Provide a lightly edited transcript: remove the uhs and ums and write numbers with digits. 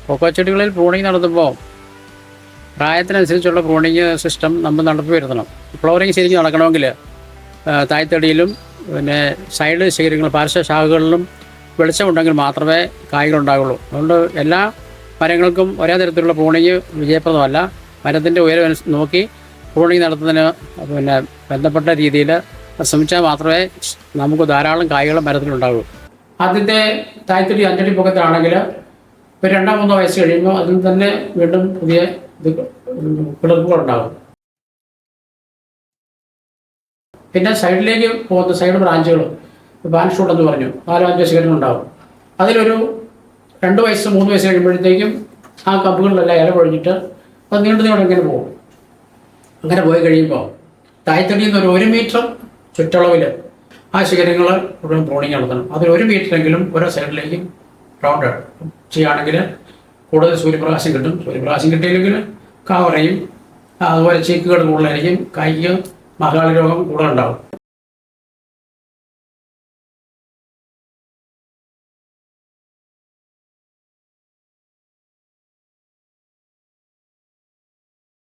Cocoa ചെടികളിൽ pruning നടത്തുമ്പോൾ പ്രായത്തിനനുസരിച്ചുള്ള pruning system നമ്മൾ നടത്തി വരുത്തണം. ഫ്ലവറിങ് ശരിക്കും നടക്കണമെങ്കിൽ തായ്തടിയിലും പിന്നെ സൈഡ് ശിഖരങ്ങൾ പാർശ്വശാഖകളിലും വെളിച്ചമുണ്ടെങ്കിൽ മാത്രമേ കായ്കളുണ്ടാകുള്ളൂ. അതുകൊണ്ട് എല്ലാ മരങ്ങൾക്കും ഒരേ തരത്തിലുള്ള പ്രൂണിങ് വിജയപ്രദമല്ല. മരത്തിൻ്റെ ഉയരം നോക്കി പ്രൂണിങ് നടത്തുന്നതിന് പിന്നെ ബന്ധപ്പെട്ട രീതിയിൽ ശ്രമിച്ചാൽ മാത്രമേ നമുക്ക് ധാരാളം കായ്കൾ മരത്തിലുണ്ടാകൂ. ആദ്യത്തെ തായ്തടി 5 അടി പൊക്കത്തിലാണെങ്കിൽ ഒരു 2-3 വയസ്സ് കഴിയുമ്പോൾ അതിൽ തന്നെ വീണ്ടും പുതിയ കിളിർപ്പുകളുണ്ടാകും. പിന്നെ സൈഡിലേക്ക് പോകുന്ന സൈഡ് ബ്രാഞ്ചുകളും ബാൻ ഷൂട്ട് എന്ന് പറഞ്ഞു 4-5 ശിഖരങ്ങളുണ്ടാകും. അതിലൊരു 2 വയസ്സ് 3 വയസ്സ് കഴിയുമ്പോഴത്തേക്കും ആ കമ്പുകളിലെല്ലാം ഇല പൊഴിഞ്ഞിട്ട് അത് നീണ്ടു ഇങ്ങനെ പോകും. അങ്ങനെ പോയി കഴിയുമ്പോൾ തായ്തടിയിൽ നിന്ന് ഒരു 1 മീറ്റർ ചുറ്റളവിൽ ആ ശിഖരങ്ങൾ മുഴുവൻ പ്രൂണിങ് നടത്തണം. അതിൽ 1 മീറ്ററെങ്കിലും ഓരോ സൈഡിലേക്കും റൗണ്ട് ചെയ്യുകയാണെങ്കിൽ കൂടുതൽ സൂര്യപ്രകാശം കിട്ടും. സൂര്യപ്രകാശം കിട്ടിയില്ലെങ്കിൽ കാ കുറയും. അതുപോലെ ചീക്കുകൾ കൂടുതലായിരിക്കും. കായ്ക്ക് മഹാളി രോഗം കൂടുതലുണ്ടാവും.